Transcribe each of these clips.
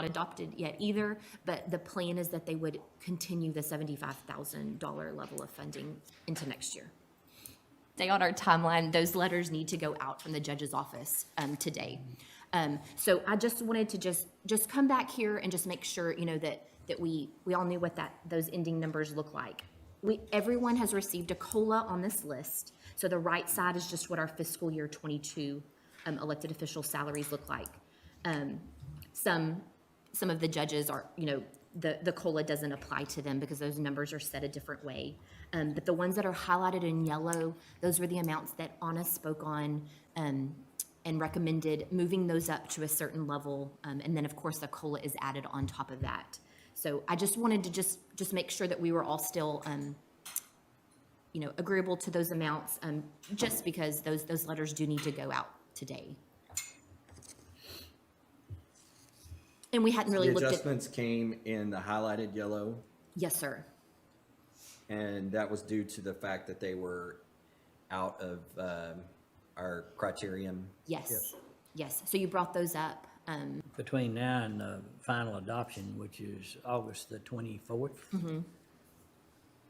adopted yet either, but the plan is that they would continue the $75,000 level of funding into next year. Stay on our timeline. Those letters need to go out from the judge's office today. So I just wanted to just come back here and just make sure, that we all knew what those ending numbers look like. Everyone has received a COLA on this list. So the right side is just what our fiscal year 22 elected official salaries look like. Some of the judges are, the COLA doesn't apply to them because those numbers are set a different way. But the ones that are highlighted in yellow, those were the amounts that Anna spoke on and recommended moving those up to a certain level. And then, of course, the COLA is added on top of that. So I just wanted to just make sure that we were all still, agreeable to those amounts, just because those letters do need to go out today. And we hadn't really The looked at. adjustments came in the highlighted yellow, Yes, sir. and that was due to the fact that they were out of our criterion. Yes. Yes. So you brought those up. Between now and the final adoption, which is August the 24th,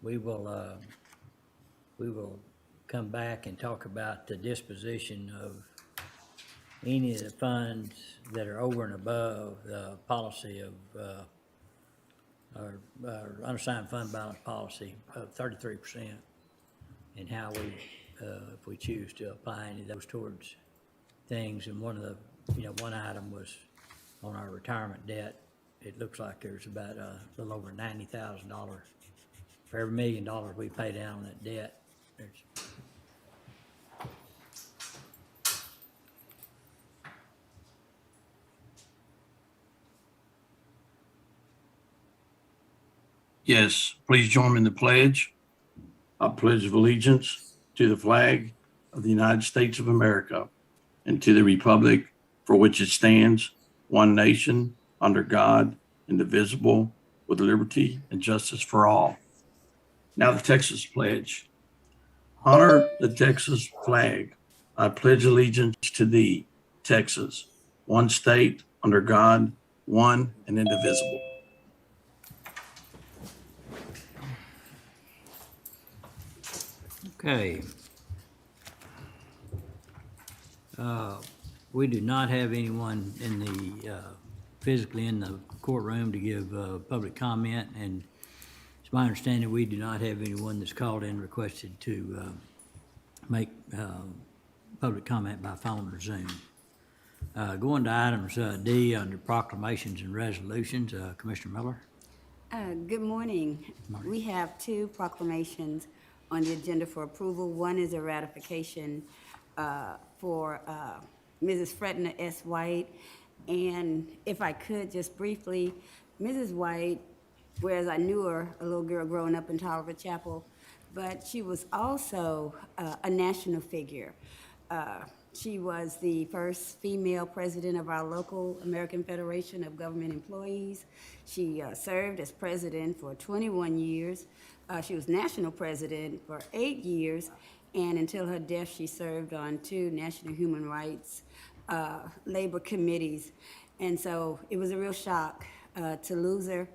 we will come back and talk about the disposition of any of the funds that are over and above the policy of our unassigned fund balance policy of 33%, and how we, if we choose to apply any of those towards things. And one of the, one item was on our retirement debt. It looks like there's about a little over $90,000. For every $1 million we pay down on that debt, there's Yes, please join me in the pledge. I pledge of allegiance to the flag of the United States of America and to the republic for which it stands, one nation, under God, indivisible, with liberty and justice for all. Now the Texas pledge. Honor the Texas flag. I pledge allegiance to thee, Texas, one state, under God, one and indivisible. okay. We do not have anyone in the, physically in the courtroom to give public comment, and it's my understanding we do not have anyone that's called in requested to make public comment by phone or Zoom. Going to items D under proclamations and resolutions, Commissioner Miller. Good morning. We have two proclamations on the agenda for approval. One is a ratification for Mrs. Fretna S. White. And if I could just briefly, Mrs. White, whereas I knew her, a little girl growing up in Tolliver Chapel, but she was also a national figure. She was the first female president of our local American Federation of Government Employees. She served as president for 21 years. She was national president for 8 years, and until her death, she served on 2 national human rights labor committees. And so it was a real shock to lose her,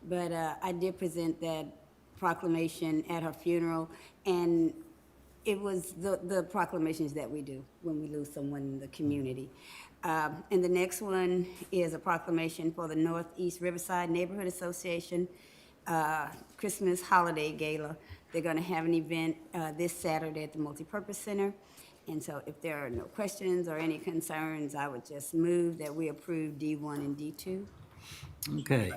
but I did present that proclamation at her funeral, and it was the proclamations that we do when we lose someone in the community. And the next one is a proclamation for the Northeast Riverside Neighborhood Association Christmas Holiday Gala. They're going to have an event this Saturday at the Multipurpose Center. And so if there are no questions or any concerns, I would just move that we approve D1 and D2. Okay,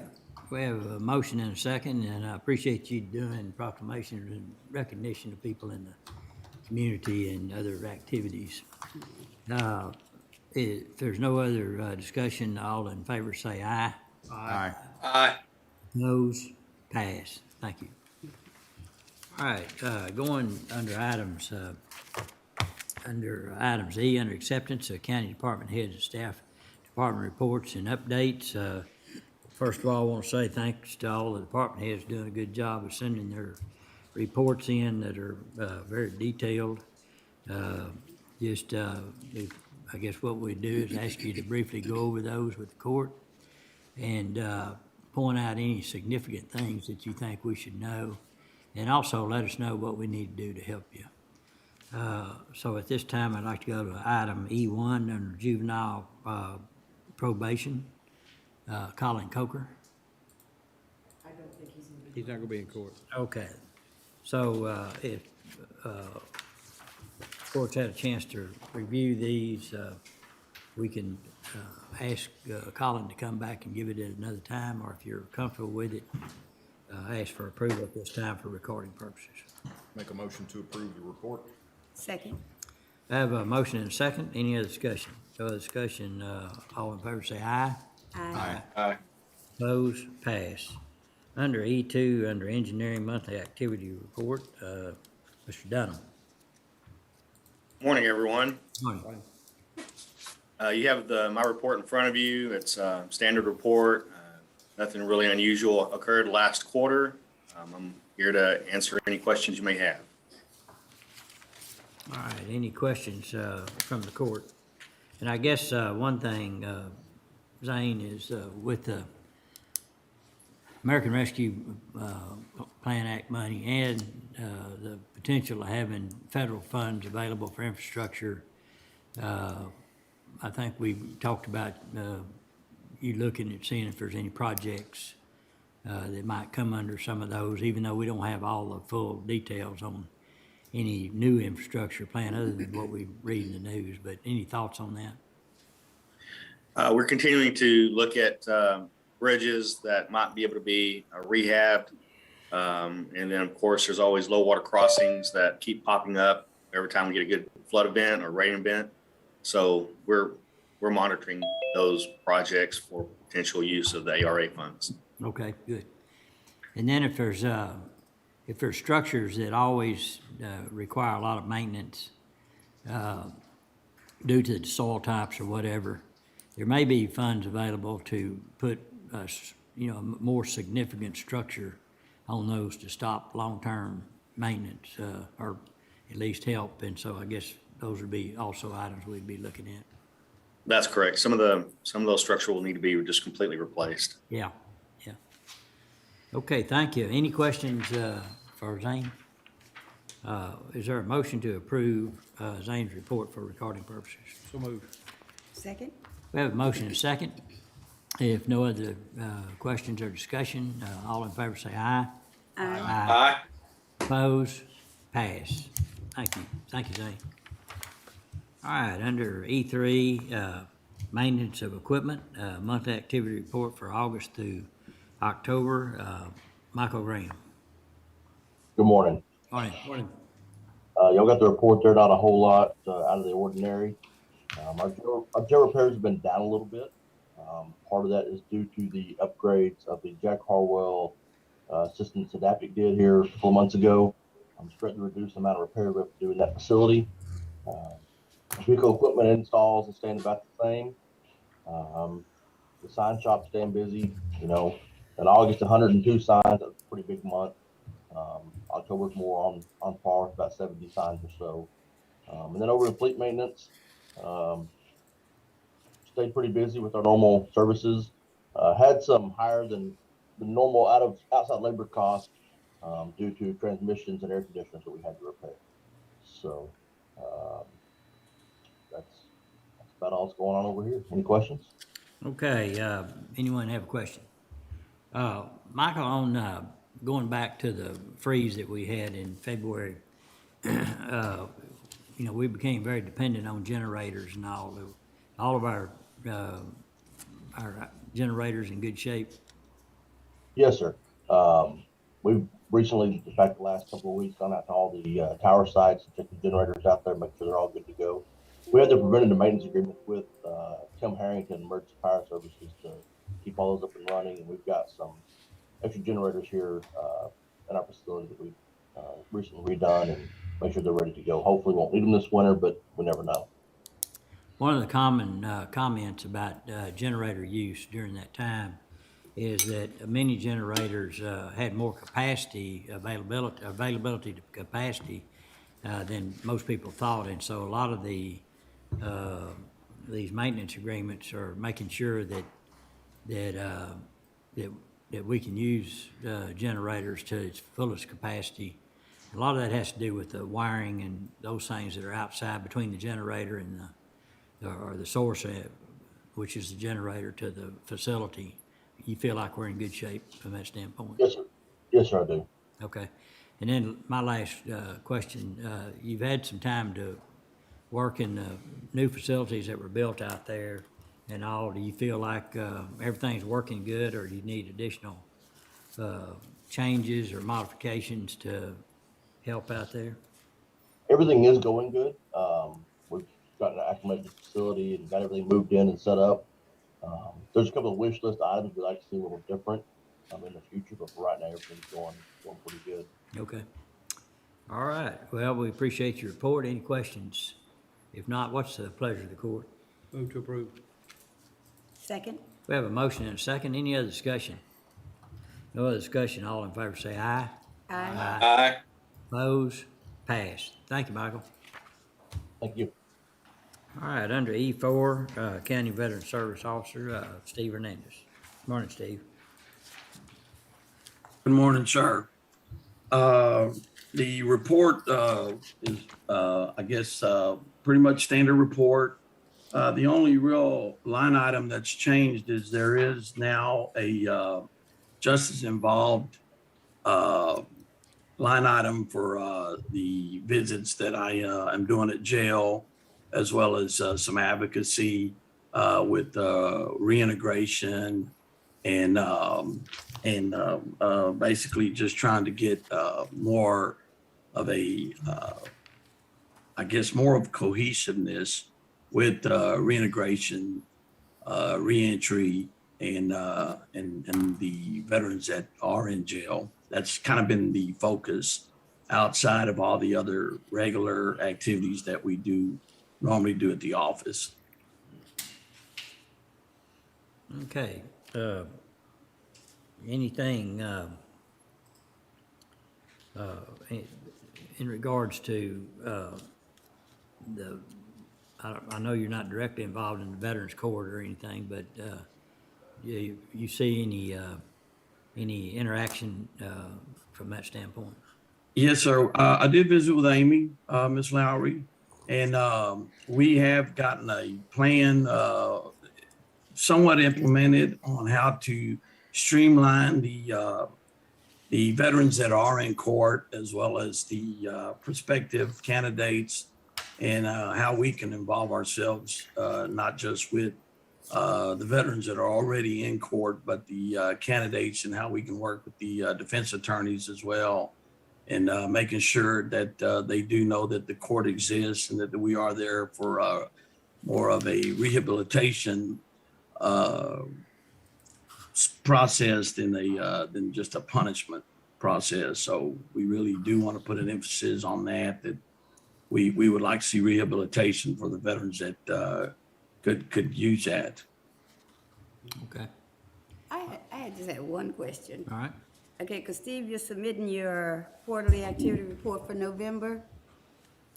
we have a motion and a second, and I appreciate you doing proclamations and recognition of people in the community and other activities. If there's no other discussion, all in favor say aye. Aye. Aye. Noes, pass. Thank you. All right, going under items E, under acceptance of county department heads and staff department reports and updates. First of all, I want to say thanks to all the department heads doing a good job of sending their reports in that are very detailed. I guess what we do is ask you to briefly go over those with the court. and point out any significant things that you think we should know, and also let us know what we need to do to help you. So at this time, I'd like to go to item E1 under juvenile probation. Colin Coker. He's not gonna be in court. Okay. So if court's had a chance to review these, we can ask Colin to come back and give it at another time, or if you're comfortable with it, ask for approval at this time for recording purposes. Make a motion to approve the report. Second. I have a motion and a second. Any other discussion? No other discussion, all in favor say aye. Aye. Opposed? Pass. Under E2, under engineering monthly activity report, Mr. Dunham. Morning, everyone. Morning. You have my report in front of you. It's a standard report. Nothing really unusual occurred last quarter. I'm here to answer any questions you may have. All right, any questions from the court? And I guess one thing, Zane, is with the American Rescue Plan Act money and the potential of having federal funds available for infrastructure, I think we talked about you looking at seeing if there's any projects that might come under some of those, even though we don't have all the full details on any new infrastructure plan other than what we read in the news. But any thoughts on that? We're continuing to look at bridges that might be able to be rehabbed. And then, of course, there's always low water crossings that keep popping up every time we get a good flood event or rain event. So we're monitoring those projects for potential use of the ARA funds. Okay, good. And then if there's structures that always require a lot of maintenance due to the soil types or whatever, there may be funds available to put a more significant structure on those to stop long-term maintenance or at least help. And so I guess those would be also items we'd be looking at. That's correct. Some of those structures will need to be just completely replaced. Yeah. Okay, thank you. Any questions for Zane? Is there a motion to approve Zane's report for recording purposes? So moved. Second. We have a motion and a second. If no other questions or discussion, all in favor say aye. Aye. Opposed? Pass. Thank you. Thank you, Zane. All right, under E3, maintenance of equipment, monthly activity report for August through October. Michael Graham. Good morning. Morning. Morning. Y'all got the report there, not a whole lot out of the ordinary. Our jail repairs have been down a little bit. Part of that is due to the upgrades of the Jack Harwell systems that APIC did here a couple of months ago. I'm starting to reduce the amount of repair we have to do in that facility. Vehicle equipment installs is staying about the same. The sign shop's staying busy. In August, 102 signs. That's a pretty big month. October's more on par with about 70 signs or so. And then over in fleet maintenance, stayed pretty busy with our normal services. Had some higher than the normal outside labor costs due to transmissions and air conditioners that we had to repair. So that's about all that's going on over here. Any questions? Okay, anyone have a question? Michael, on going back to the freeze that we had in February, we became very dependent on generators and all of our generators in good shape. Yes, sir. We've recently, in fact, the last couple of weeks, gone out to all the tower sites and checked the generators out there, make sure they're all good to go. We had the preventative maintenance agreement with Tim Harrington Emergency Fire Services to keep all those up and running, and we've got some extra generators here in our facility that we've recently redone and make sure they're ready to go. Hopefully, we won't need them this winter, but we never know. One of the common comments about generator use during that time is that many generators had more availability to capacity than most people thought, and so a lot of these maintenance agreements are making sure that that we can use generators to its fullest capacity. A lot of that has to do with the wiring and those things that are outside between the generator and the source, which is the generator to the facility. You feel like we're in good shape from that standpoint? Yes, sir. Yes, sir, I do. Okay. And then my last question, you've had some time to work in the new facilities that were built out there and all. Do you feel like everything's working good, or do you need additional changes or modifications to help out there? Everything is going good. We've gotten an acclimated facility and got everything moved in and set up. There's a couple of wish list items that I can see a little different in the future, but for right now, everything's going pretty good. Okay. All right. Well, we appreciate your report. Any questions? If not, what's the pleasure of the court? Move to approve. Second? We have a motion and a second. Any other discussion? No other discussion. All in favor say aye. Aye. Aye. Opposed? Passed. Thank you, Michael. Thank you. All right, under E4, County Veteran Service Officer, Steve Hernandez. Morning, Steve. Good morning, sir. The report is, I guess, pretty much standard report. The only real line item that's changed is there is now a justice involved line item for the visits that I am doing at jail, as well as some advocacy with reintegration and basically just trying to get more of a, I guess, more of cohesiveness with reintegration, reentry, and the veterans that are in jail. That's kind of been the focus outside of all the other regular activities that we normally do at the office. Okay. Anything in regards to I know you're not directly involved in the Veterans Court or anything, but you see any interaction from that standpoint? Yes, sir. I did visit with Amy, Ms. Lowry, and we have gotten a plan somewhat implemented on how to streamline the veterans that are in court, as well as the prospective candidates, and how we can involve ourselves, not just with the veterans that are already in court, but the candidates, and how we can work with the defense attorneys as well, and making sure that they do know that the court exists and that we are there for more of a rehabilitation process than just a punishment process. So we really do want to put an emphasis on that we would like to see rehabilitation for the veterans that could use that. Okay. I had just had one question. All right. Okay, because Steve, you're submitting your quarterly activity report for November,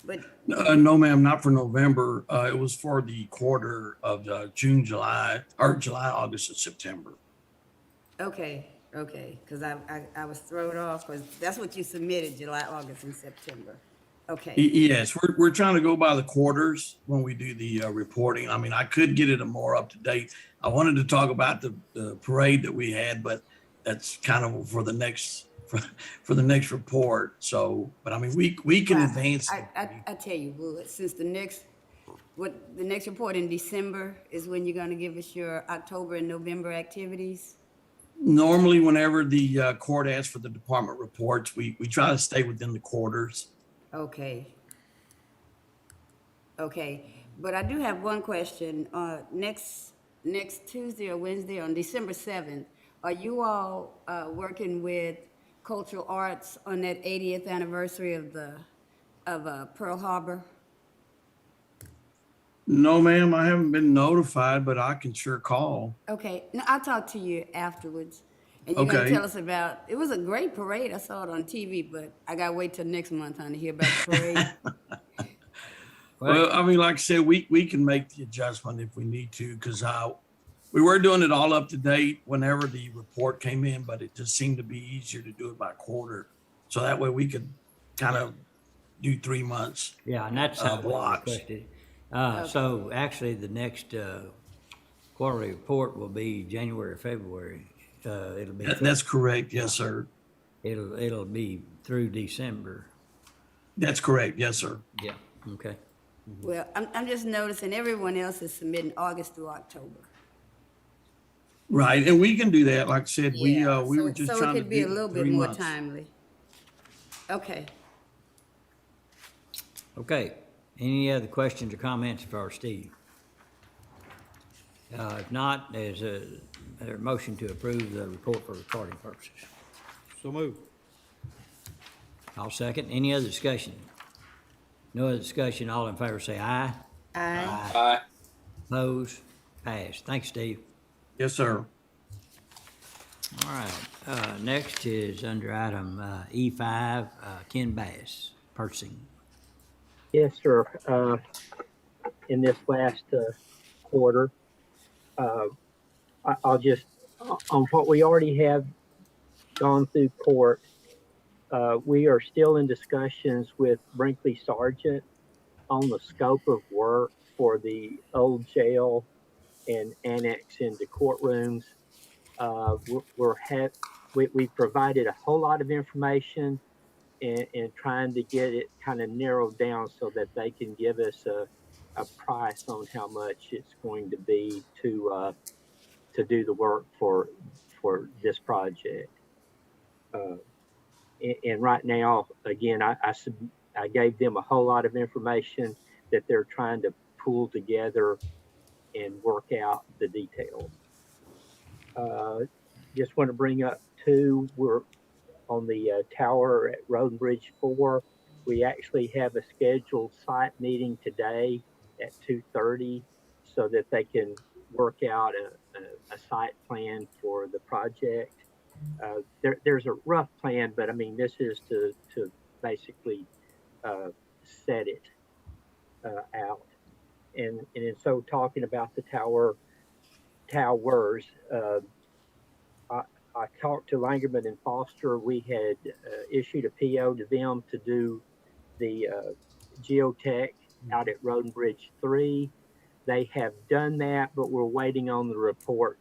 but, No, ma'am, not for November. It was for the quarter of June, July, August, and September. okay, because I was thrown off, because that's what you submitted, July, August, and September. Okay, Yes, we're trying to go by the quarters when we do the reporting. I mean, I could get it a more up to date. I wanted to talk about the parade that we had, but that's kind of for the next for the next report. So, but I mean, we can advance. I tell you what, since the next report in December is when you're gonna give us your October and November activities? Normally, whenever the court asks for the department reports, we try to stay within the quarters. Okay, but I do have one question. Next Tuesday or Wednesday on December 7th, are you all working with Cultural Arts on that 80th anniversary of Pearl Harbor? No, ma'am, I haven't been notified, but I can sure call. Okay, no, I'll talk to you afterwards. And you're gonna Okay. tell us about, it was a great parade. I saw it on TV, but I gotta wait till next month, to hear about the parade. Well, I mean, like I said, we can make the adjustment if we need to, because We were doing it all up to date whenever the report came in, but it just seemed to be easier to do it by quarter. So that way we could kind of do 3 months. Yeah, and that's how we Blocks. requested. So actually, the next quarterly report will be January, or February. It'll be, That's correct. Yes, sir. it'll be through December. That's correct. Yes, sir. Yeah, okay. Well, I'm just noticing everyone else is submitting August through October. Right. And we can do that. Like I said, we Yeah, were so- just so trying it to could be a do little bit 3 more months. timely. Okay. Okay, any other questions or comments for Steve? If not, there's a motion to approve the report for recording purposes. So move. I'll second. Any other discussion? No other discussion, all in favor say aye. Aye. Opposed? Passed. Thanks, Steve. Yes, sir. All right, next is under item E5, Ken Bass, purchasing. Yes, sir. In this last quarter, I'll just, on what we already have gone through court, we are still in discussions with Brinkley Sargent on the scope of work for the old jail and annex into courtrooms. We provided a whole lot of information and trying to get it kind of narrowed down so that they can give us a price on how much it's going to be to do the work for this project. And right now, again, I gave them a whole lot of information that they're trying to pull together and work out the details. Just want to bring up too, we're on the tower at Road and Bridge 4. We actually have a scheduled site meeting today at 2:30 so that they can work out a site plan for the project. There's a rough plan, but I mean, this is to basically set it out. And so talking about the towers, I talked to Langerman and Foster. We had issued a PO to them to do the geotech out at Road and Bridge 3. They have done that, but we're waiting on the report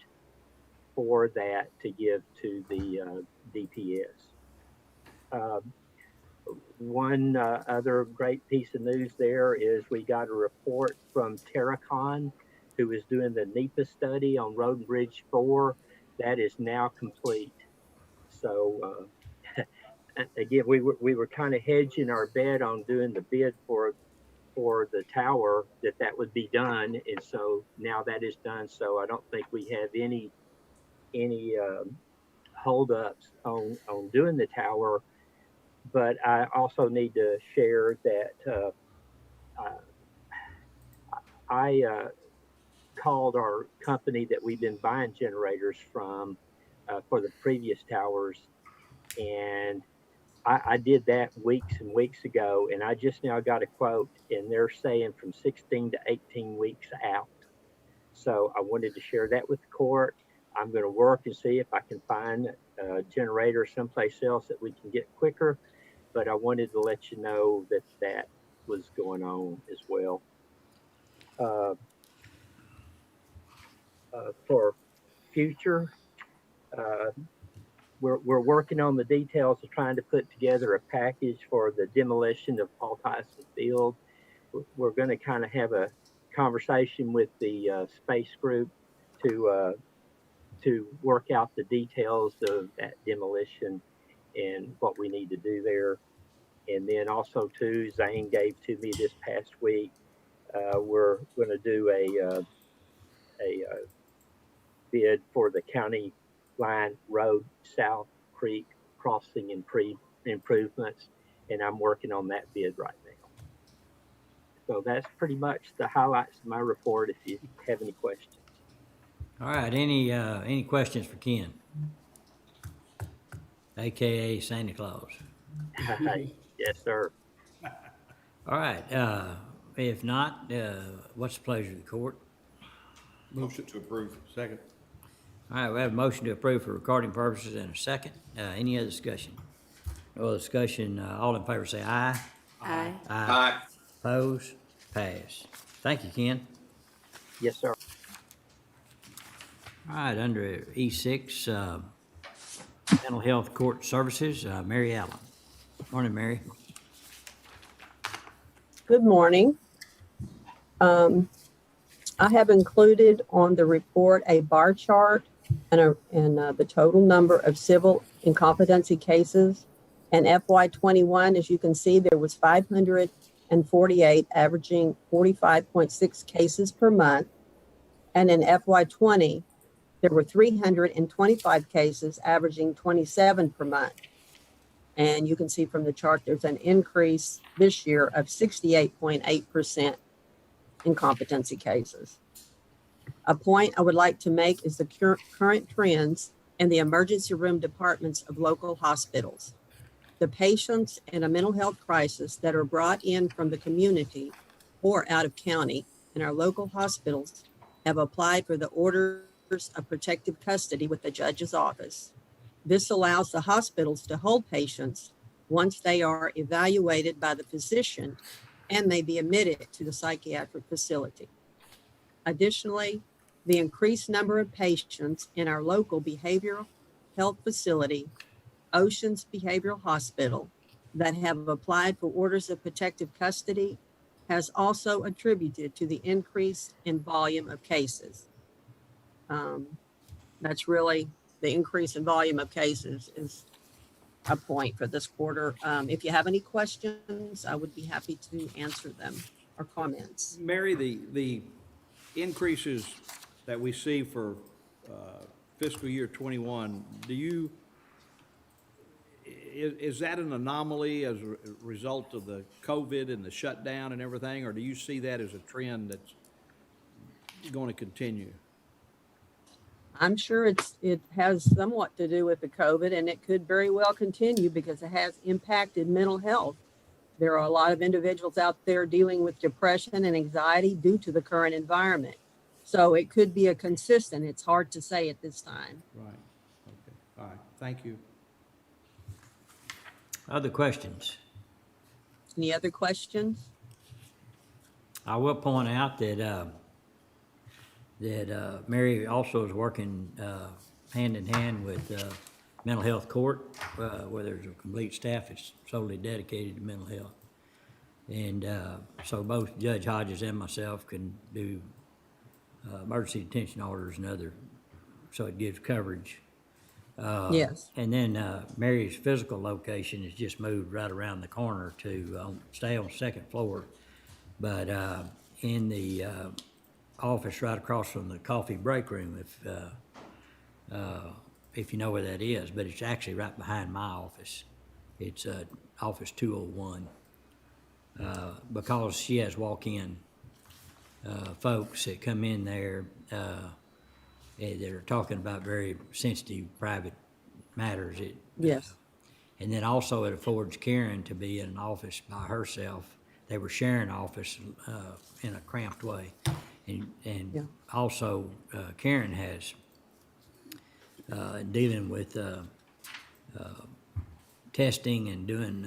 for that to give to the DPS. One other great piece of news there is we got a report from Terracon, who is doing the NEPA study on Road and Bridge 4. That is now complete. So again, we were kind of hedging our bet on doing the bid for the tower, that would be done, and so now that is done. So I don't think we have any holdups on doing the tower. But I also need to share that I called our company that we've been buying generators from for the previous towers, and I did that weeks and weeks ago, and I just now got a quote, and they're saying from 16 to 18 weeks out. So I wanted to share that with the court. I'm going to work and see if I can find a generator someplace else that we can get quicker, but I wanted to let you know that that was going on as well. For future, we're working on the details of trying to put together a package for the demolition of Paul Tyson Field. We're going to kind of have a conversation with the space group to work out the details of that demolition and what we need to do there. And then also too, Zane gave to me this past week, we're going to do a bid for the county line road South Creek crossing improvements, and I'm working on that bid right now. So that's pretty much the highlights of my report. If you have any questions. All right, any questions for Ken? AKA Santa Claus. Yes, sir. All right, if not, what's the pleasure of the court? Motion to approve. Second. All right, we have a motion to approve for recording purposes and a second. Any other discussion? No other discussion, all in favor say aye. Aye. Aye. Opposed? Pass. Thank you, Ken. Yes, sir. All right, under E6, Mental Health Court Services, Mary Allen. Morning, Mary. Good morning. I have included on the report a bar chart and the total number of civil incompetency cases. And FY21, as you can see, there was 548, averaging 45.6 cases per month. And in FY20, there were 325 cases, averaging 27 per month. And you can see from the chart, there's an increase this year of 68.8% in competency cases. A point I would like to make is the current trends in the emergency room departments of local hospitals. The patients in a mental health crisis that are brought in from the community or out of county in our local hospitals have applied for the orders of protective custody with the judge's office. This allows the hospitals to hold patients once they are evaluated by the physician and may be admitted to the psychiatric facility. Additionally, the increased number of patients in our local behavioral health facility, Oceans Behavioral Hospital, that have applied for orders of protective custody has also attributed to the increase in volume of cases. That's really the increase in volume of cases is a point for this quarter. If you have any questions, I would be happy to answer them or comments. Mary, the increases that we see for fiscal year 21, is that an anomaly as a result of the COVID and the shutdown and everything, or do you see that as a trend that's going to continue? I'm sure it has somewhat to do with the COVID, and it could very well continue because it has impacted mental health. There are a lot of individuals out there dealing with depression and anxiety due to the current environment. So it could be a consistent. It's hard to say at this time. Right. Okay. All right. Thank you. Other questions? Any other questions? I will point out that Mary also is working hand in hand with Mental Health Court, where there's a complete staff that's solely dedicated to mental health. And so both Judge Hodges and myself can do emergency detention orders and other, so it gives coverage. Yes. And then Mary's physical location is just moved right around the corner to stay on the second floor. But in the office right across from the coffee break room, if you know where that is, but it's actually right behind my office. It's office 201, because she has walk-in folks that come in there that are talking about very sensitive private matters. Yes. And then also it affords Karen to be in an office by herself. They were sharing an office in a cramped way. And Yeah. also Karen has dealing with testing and doing,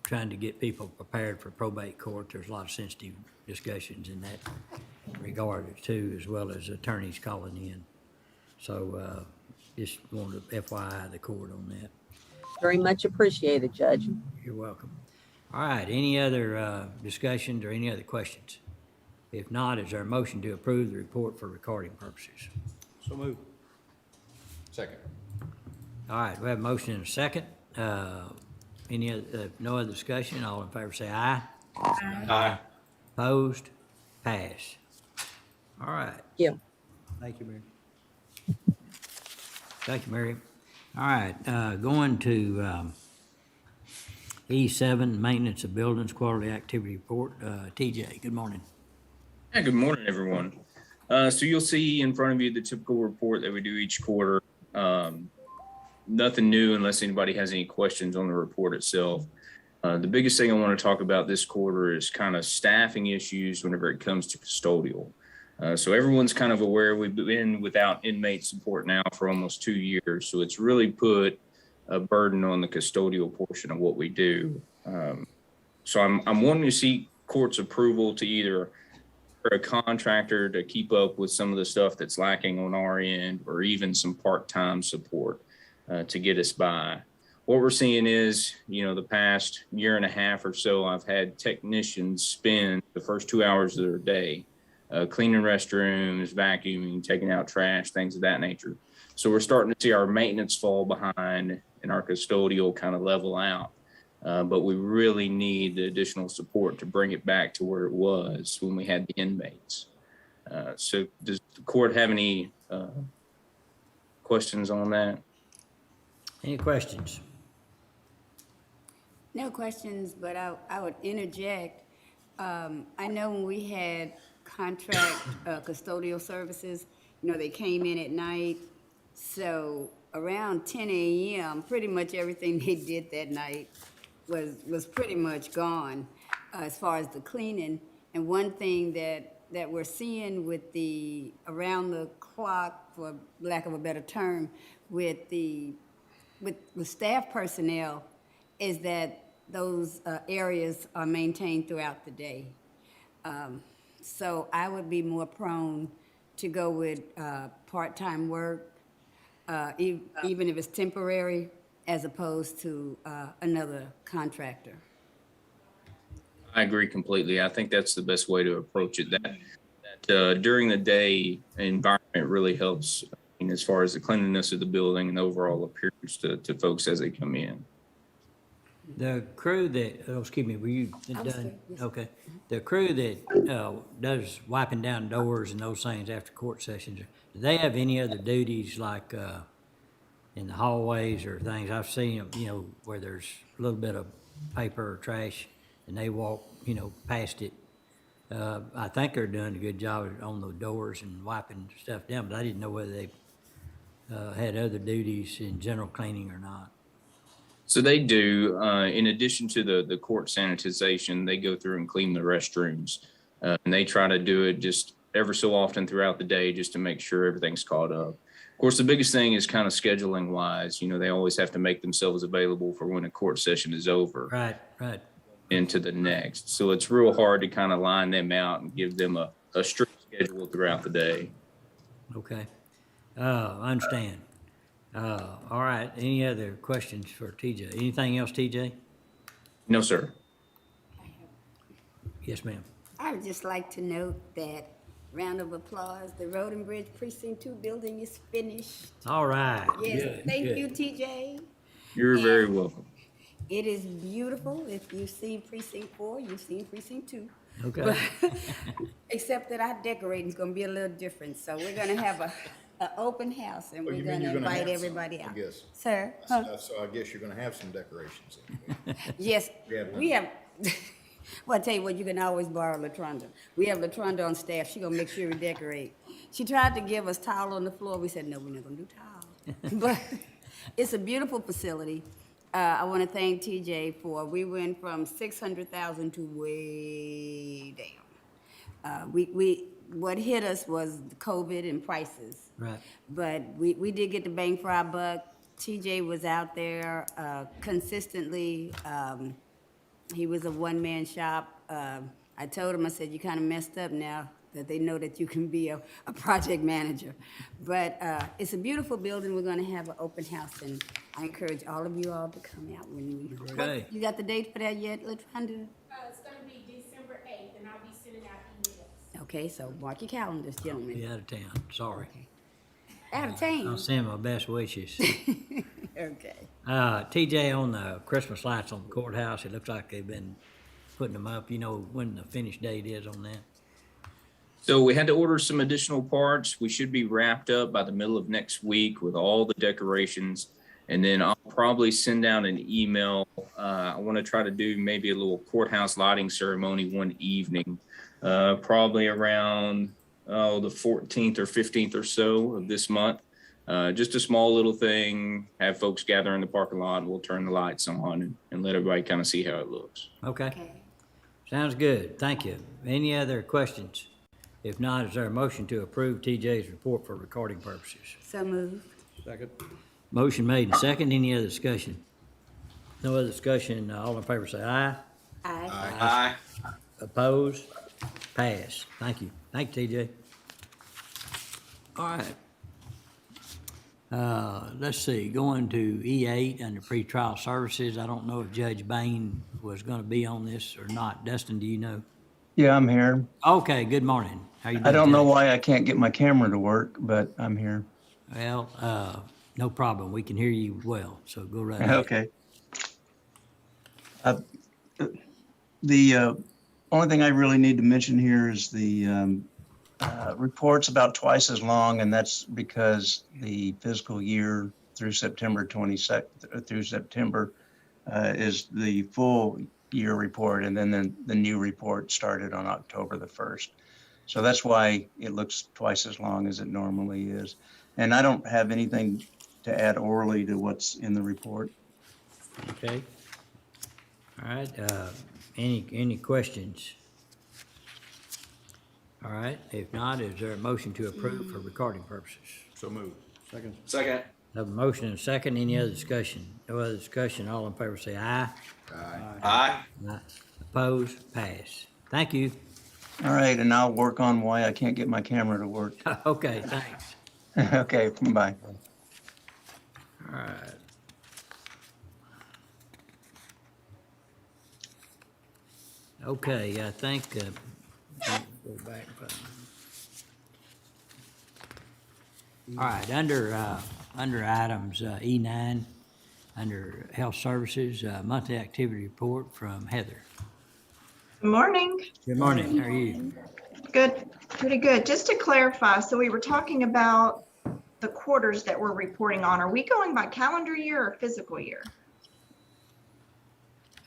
trying to get people prepared for probate court. There's a lot of sensitive discussions in that regard too, as well as attorneys calling in. So just wanted to FYI the court on that. Very much appreciated, Judge. You're welcome. All right, any other discussions or any other questions? If not, is there a motion to approve the report for recording purposes? So moved. Second. All right, we have a motion and a second. Any other, no other discussion? All in favor say aye. Aye. Opposed? Pass. All right. Yeah. Thank you, Mary. Thank you, Mary. All right, going to E7, Maintenance of Buildings Quality Activity Report. TJ, good morning. Yeah, good morning, everyone. So you'll see in front of you the typical report that we do each quarter. Nothing new unless anybody has any questions on the report itself. The biggest thing I want to talk about this quarter is kind of staffing issues whenever it comes to custodial. So everyone's kind of aware we've been without inmate support now for almost 2 years. So it's really put a burden on the custodial portion of what we do. So I'm wanting to seek court's approval to either for a contractor to keep up with some of the stuff that's lacking on our end, or even some part-time support to get us by. What we're seeing is, the past year and a half or so, I've had technicians spend the first 2 hours of their day cleaning restrooms, vacuuming, taking out trash, things of that nature. So we're starting to see our maintenance fall behind and our custodial kind of level out. But we really need the additional support to bring it back to where it was when we had the inmates. So does the court have any questions on that? Any questions? No questions, but I would interject. I know when we had contract custodial services, they came in at night. So around 10 a.m., pretty much everything they did that night was pretty much gone as far as the cleaning. And one thing that we're seeing with the around the clock, for lack of a better term, with staff personnel, is that those areas are maintained throughout the day. So I would be more prone to go with part-time work, even if it's temporary, as opposed to another contractor. I agree completely. I think that's the best way to approach it. That during the day environment really helps as far as the cleanliness of the building and overall appearance to folks as they come in. The crew that, excuse me, were you I was done? good, yes. Okay. The crew that does wiping down doors and those things after court sessions, do they have any other duties like in the hallways or things? I've seen them, where there's a little bit of paper or trash and they walk, past it. I think they're doing a good job on the doors and wiping stuff down, but I didn't know whether they had other duties in general cleaning or not. So they do, in addition to the court sanitization, they go through and clean the restrooms. And they try to do it just ever so often throughout the day just to make sure everything's caught up. Of course, the biggest thing is kind of scheduling wise, they always have to make themselves available for when a court session is over. Right. Into the next. So it's real hard to kind of line them out and give them a strict schedule throughout the day. Okay. I understand. All right. Any other questions for TJ? Anything else, TJ? No, sir. Yes, ma'am. I would just like to note that, round of applause, the Road and Bridge Precinct 2 building is finished. All right. Yes, Good, thank good. you, TJ. You're very welcome. It is beautiful. If you've seen Precinct 4, you've seen Precinct 2. Okay. Except that our decorating's gonna be a little different, so we're gonna have an open house, and Oh, we're you mean gonna you're gonna invite have some, everybody I out. guess. Sir? Huh? So I guess you're gonna have some decorations. Yes, We have we have, well, I tell you what, you can always borrow LaTronda. We have LaTronda on staff. She gonna make sure we decorate. She tried to give us tile on the floor. We said, no, we're not gonna do tile. But it's a beautiful facility. I want to thank TJ we went from 600,000 to way down. What hit us was COVID and prices. Right. But we did get the bang for our buck. TJ was out there consistently. He was a one-man shop. I told him, I said, you kind of messed up now that they know that you can be a project manager. But it's a beautiful building. We're going to have an open house, and I encourage all of you all to come out when we. Okay. You got the date for that yet, LaTronda? It's gonna be December 8th, and I'll be sending out emails. Okay, so mark your calendars, gentlemen. Be out of town. Sorry. Out of I'll town. send my best wishes. Okay. TJ, on the Christmas lights on the courthouse, it looks like they've been putting them up. You know when the finish date is on that? So we had to order some additional parts. We should be wrapped up by the middle of next week with all the decorations. And then I'll probably send out an email. I want to try to do maybe a little courthouse lighting ceremony one evening, probably around the 14th or 15th or so of this month. Just a small little thing, have folks gather in the parking lot, and we'll turn the lights on and let everybody kind of see how it looks. Okay. Okay. Sounds good. Thank you. Any other questions? If not, is there a motion to approve TJ's report for recording purposes? So moved. Second. Motion made and second. Any other discussion? No other discussion. All in favor say aye. Aye. Opposed? Pass. Thank you. Thank you, TJ. All right. Let's see, going to E8 under pretrial services. I don't know if Judge Bain was gonna be on this or not. Dustin, do you know? Yeah, I'm here. Okay, good morning. How you doing? I don't know Judge? why I can't get my camera to work, but I'm here. Well, no problem. We can hear you well, so go right ahead. Okay. The only thing I really need to mention here is the report's about twice as long, and that's because the fiscal year through September 22nd through September is the full year report, and then the new report started on October the 1st. So that's why it looks twice as long as it normally is. And I don't have anything to add orally to what's in the report. Okay. All right, any questions? All right, if not, is there a motion to approve for recording purposes? So moved. Second. Second. Have a motion and a second. Any other discussion? No other discussion. All in favor say aye. Aye. Aye. Opposed? Pass. Thank you. All right, and I'll work on why I can't get my camera to work. Okay, thanks. Okay, bye. All right. Okay, I think, go back. All right, under items E9, under health services, monthly activity report from Heather. Good morning. Good morning, how are you? Good, pretty good. Just to clarify, so we were talking about the quarters that we're reporting on. Are we going by calendar year or fiscal year?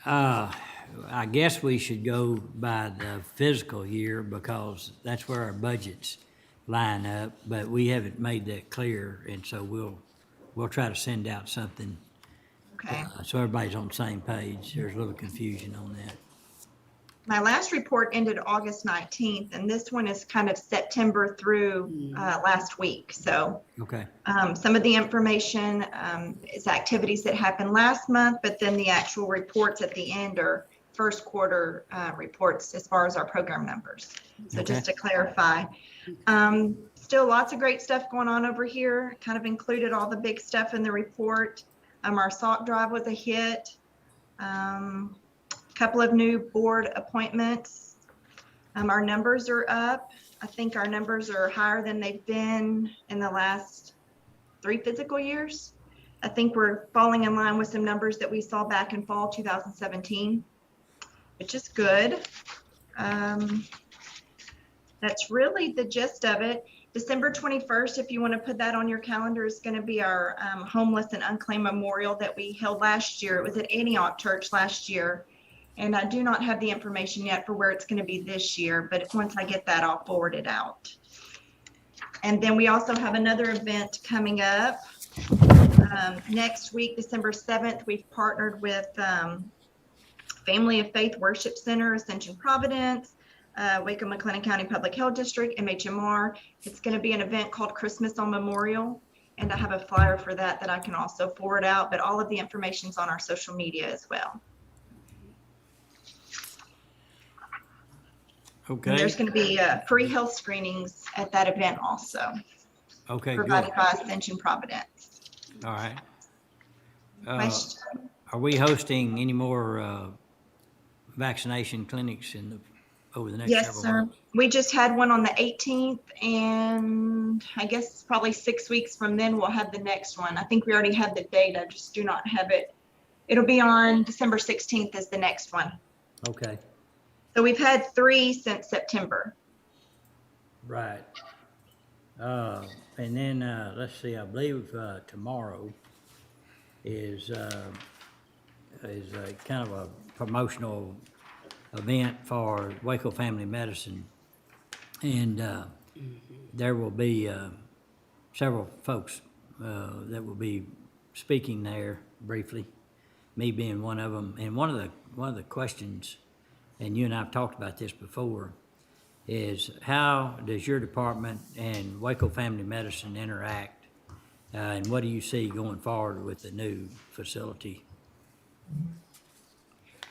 I guess we should go by the fiscal year because that's where our budgets line up, but we haven't made that clear, and so we'll try to send out something Okay. so everybody's on the same page. There's a little confusion on that. My last report ended August 19th, and this one is kind of September through last week. So Okay, some of the information is activities that happened last month, but then the actual reports at the end are first quarter reports as far as our program numbers. So just to clarify, still lots of great stuff going on over here. Kind of included all the big stuff in the report. Our SALT drive was a hit. Couple of new board appointments. Our numbers are up. I think our numbers are higher than they've been in the last 3 fiscal years. I think we're falling in line with some numbers that we saw back in fall 2017, which is good. That's really the gist of it. December 21st, if you want to put that on your calendar, is going to be our homeless and unclaimed memorial that we held last year. It was at Antioch Church last year. And I do not have the information yet for where it's going to be this year, but once I get that, I'll forward it out. And then we also have another event coming up. Next week, December 7th, we've partnered with Family of Faith Worship Center, Ascension Providence, Waco McLennan County Public Health District, MHMR. It's going to be an event called Christmas on Memorial. And I have a flyer for that I can also forward out, but all of the information's on our social media as well. okay, And there's going to be free health screenings at that event also, okay, good. provided by Ascension Providence. All right. Question? Are we hosting any more vaccination clinics over the next Yes, several sir. months? We just had one on the 18th, and I guess probably 6 weeks from then we'll have the next one. I think we already have the date. I just do not have it. It'll be on December 16th is the next one. Okay, So we've had 3 since September. right. And then, let's see, I believe tomorrow is a kind of a promotional event for Waco Family Medicine. And there will be several folks that will be speaking there briefly, me being one of them. And one of the questions, and you and I have talked about this before, is how does your department and Waco Family Medicine interact? And what do you see going forward with the new facility?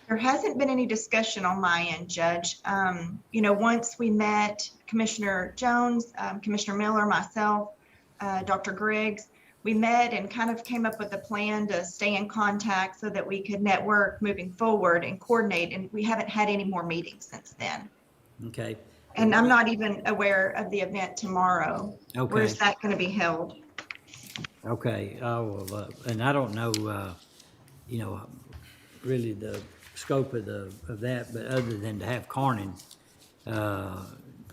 There hasn't been any discussion on my end, Judge. Once we met Commissioner Jones, Commissioner Miller, myself, Dr. Griggs, we met and kind of came up with a plan to stay in contact so that we could network moving forward and coordinate. And we haven't had any more meetings since then. Okay. And I'm not even aware of the event tomorrow. Okay. Where's that going to be held? Okay, I will, and I don't know, really the scope of that, but other than to have Corning,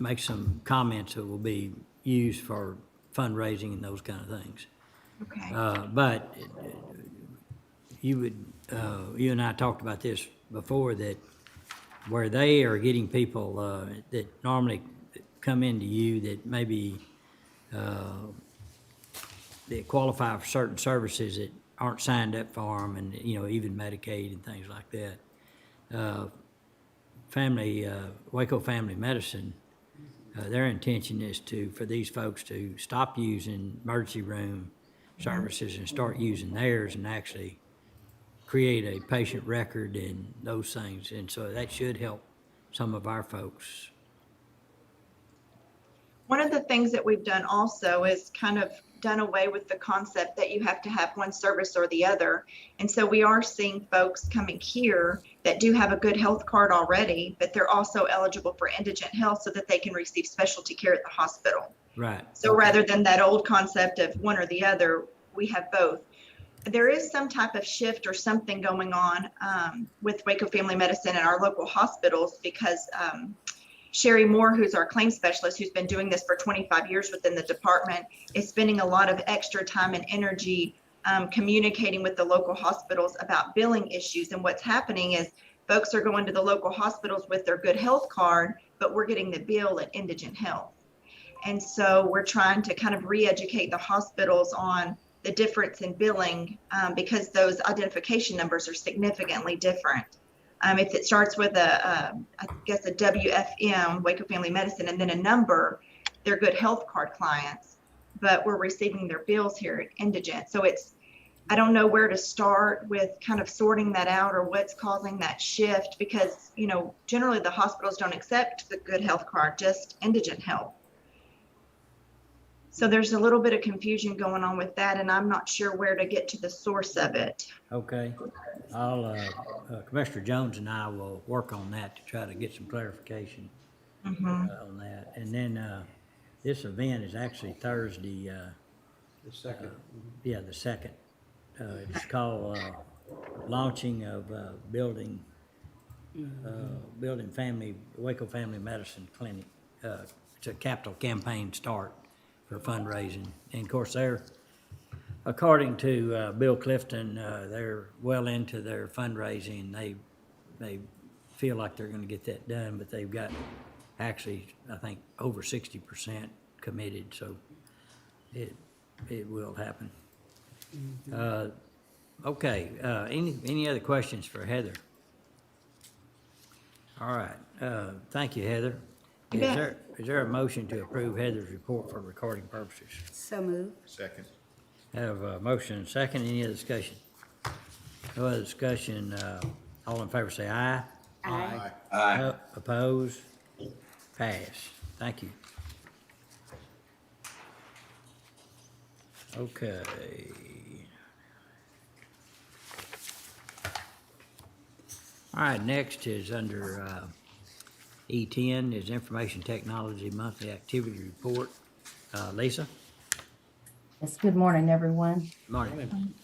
make some comments that will be used for fundraising and those kind of things. Okay. But you and I talked about this before, that where they are getting people, that normally come into you that maybe, that qualify for certain services that aren't signed up for them, and, even Medicaid and things like that. Waco Family Medicine, their intention is for these folks to stop using emergency room services and start using theirs and actually create a patient record and those things. And so that should help some of our folks. One of the things that we've done also is kind of done away with the concept that you have to have one service or the other. And so we are seeing folks coming here that do have a good health card already, but they're also eligible for indigent health so that they can receive specialty care at the hospital. Right. So rather than that old concept of one or the other, we have both. There is some type of shift or something going on with Waco Family Medicine and our local hospitals, because Sherry Moore, who's our claims specialist, who's been doing this for 25 years within the department, is spending a lot of extra time and energy communicating with the local hospitals about billing issues. And what's happening is folks are going to the local hospitals with their good health card, but we're getting the bill at indigent health. And so we're trying to kind of re-educate the hospitals on the difference in billing because those identification numbers are significantly different. If it starts with I guess a WFM, Waco Family Medicine, and then a number, they're good health card clients, but we're receiving their bills here at indigent. So I don't know where to start with kind of sorting that out or what's causing that shift, because, generally the hospitals don't accept the good health card, just indigent health. So there's a little bit of confusion going on with that, and I'm not sure where to get to the source of it. Okay. Commissioner Jones and I will work on that to try to get some clarification on that. And then this event is actually Thursday. The second. Yeah, the second. It's called Launching of Building Waco Family Medicine Clinic. It's a capital campaign start for fundraising. And of course, according to Bill Clifton, they're well into their fundraising. They feel like they're going to get that done, but they've got actually, I think, over 60% committed. So it will happen. Okay. Any other questions for Heather? All right. Thank you, Heather. Is there a motion to approve Heather's report for recording purposes? So moved. Second. Have a motion and second. Any other discussion? No other discussion. All in favor say aye. Aye. Aye. Oppose? Pass. Thank you. Okay. All right, next is under E10 is Information Technology Monthly Activity Report. Lisa? Yes, good morning, everyone. Morning.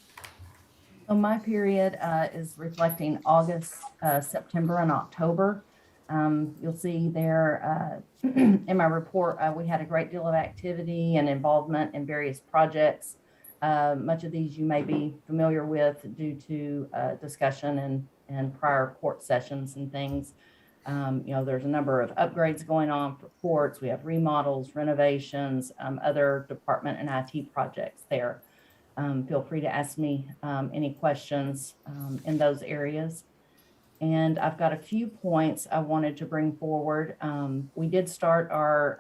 So my period is reflecting August, September, and October. You'll see there in my report, we had a great deal of activity and involvement in various projects. Much of these you may be familiar with due to discussion and prior court sessions and things. There's a number of upgrades going on for courts. We have remodels, renovations, other department and IT projects there. Feel free to ask me any questions in those areas. And I've got a few points I wanted to bring forward. We did start our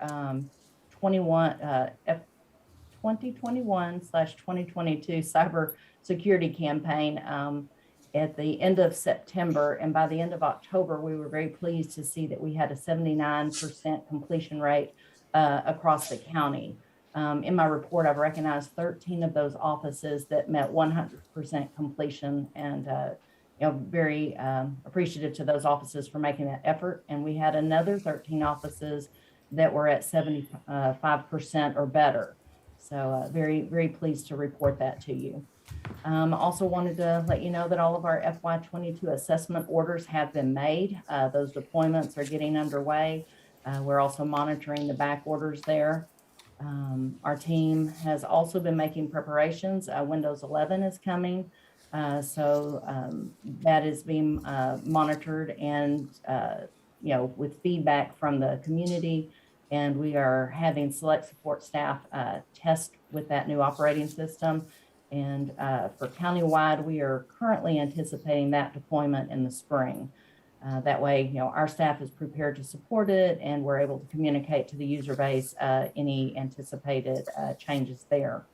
2021/2022 cyber security campaign at the end of September. And by the end of October, we were very pleased to see that we had a 79% completion rate across the county. In my report, I've recognized 13 of those offices that met 100% completion, and very appreciative to those offices for making that effort. And we had another 13 offices that were at 75% or better. So very, very pleased to report that to you. Also wanted to let you know that all of our FY22 assessment orders have been made. Those deployments are getting underway. We're also monitoring the back orders there. Our team has also been making preparations. Windows 11 is coming. So that is being monitored and, with feedback from the community. And we are having select support staff test with that new operating system. And for countywide, we are currently anticipating that deployment in the spring. That way, our staff is prepared to support it, and we're able to communicate to the user base any anticipated changes there.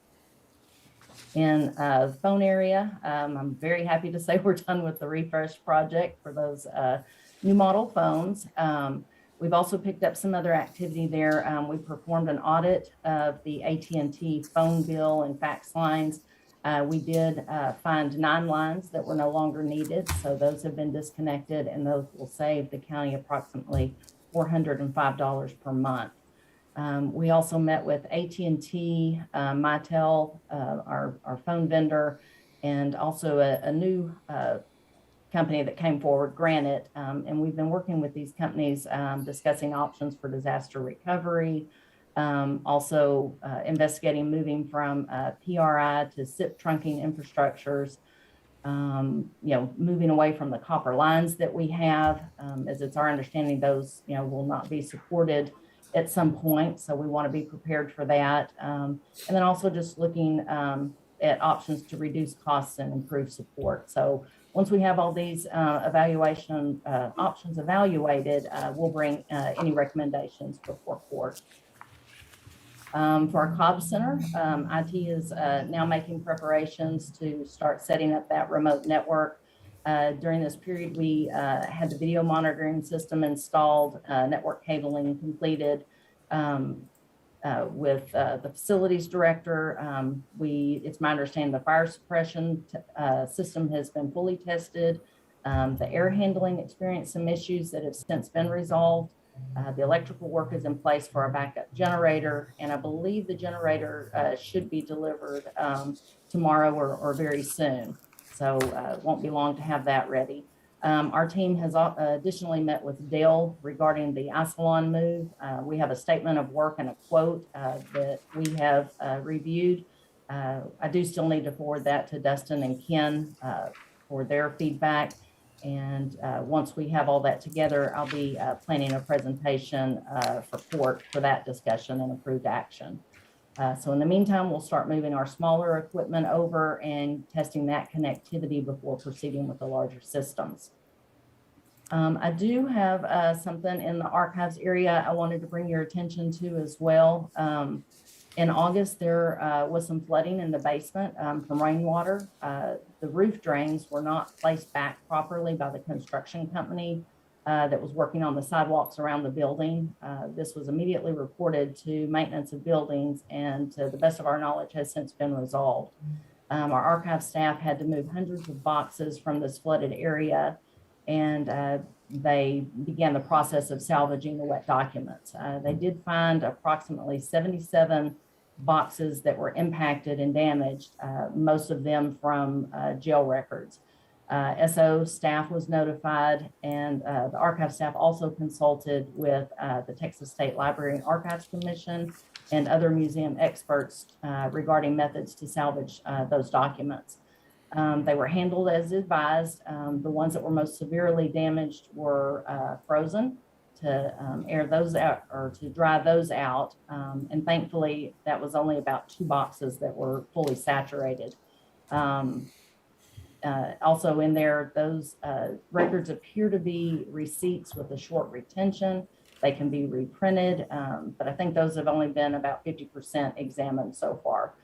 In the phone area, I'm very happy to say we're done with the refresh project for those new model phones. We've also picked up some other activity there. We performed an audit of the AT&T phone bill and fax lines. We did find 9 lines that were no longer needed, so those have been disconnected, and those will save the county approximately $405 per month. We also met with AT&T, Mitel, our phone vendor, and also a new company that came forward, Granite, and we've been working with these companies discussing options for disaster recovery. Also investigating moving from PRI to SIP trunking infrastructures, moving away from the copper lines that we have, as it's our understanding those, will not be supported at some point. So we want to be prepared for that. And then also just looking at options to reduce costs and improve support. So once we have all these evaluation options evaluated, we'll bring any recommendations before court. For our Cobb Center, IT is now making preparations to start setting up that remote network. During this period, we had the video monitoring system installed, network cabling completed with the facilities director. It's my understanding the fire suppression system has been fully tested. The air handling experienced some issues that have since been resolved. The electrical work is in place for our backup generator, and I believe the generator should be delivered tomorrow or very soon. So it won't be long to have that ready. Our team has additionally met with Dell regarding the Isilon move. We have a statement of work and a quote that we have reviewed. I do still need to forward that to Dustin and Ken for their feedback. And once we have all that together, I'll be planning a presentation for court for that discussion and approved action. So in the meantime, we'll start moving our smaller equipment over and testing that connectivity before proceeding with the larger systems. I do have something in the archives area I wanted to bring your attention to as well. In August, there was some flooding in the basement from rainwater. The roof drains were not placed back properly by the construction company that was working on the sidewalks around the building. This was immediately reported to maintenance of buildings, and to the best of our knowledge has since been resolved. Our archive staff had to move hundreds of boxes from this flooded area, and they began the process of salvaging the wet documents. They did find approximately 77 boxes that were impacted and damaged, most of them from jail records. SO staff was notified, and the archive staff also consulted with the Texas State Library and Archives Commission and other museum experts regarding methods to salvage those documents. They were handled as advised. The ones that were most severely damaged were frozen to air those out or to dry those out. And thankfully, that was only about 2 boxes that were fully saturated. Also in there, those records appear to be receipts with a short retention. They can be reprinted, but I think those have only been about 50% examined so far.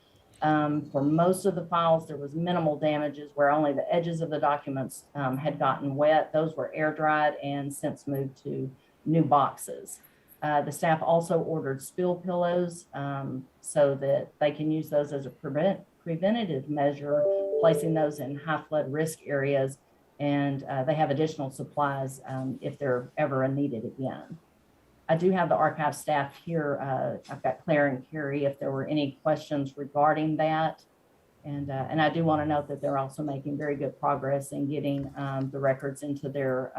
For most of the files, there was minimal damages where only the edges of the documents had gotten wet. Those were air dried and since moved to new boxes. The staff also ordered spill pillows so that they can use those as a preventative measure, placing those in high flood risk areas. And they have additional supplies if they're ever needed again. I do have the archive staff here. I've got Claire and Carrie if there were any questions regarding that. And I do want to note that they're also making very good progress in getting the records into their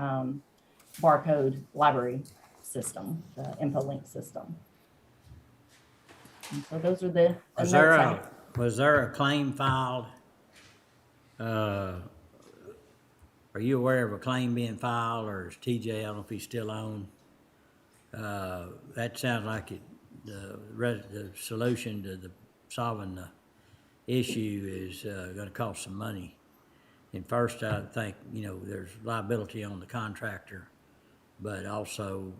barcode library system, the InfoLink system. And so those are the Was there a claim filed? Are you aware of a claim being filed, or is TJ, I don't know if he's still on? That sounds like the solution to solving the issue is gonna cost some money. And first, I think, there's liability on the contractor, but also,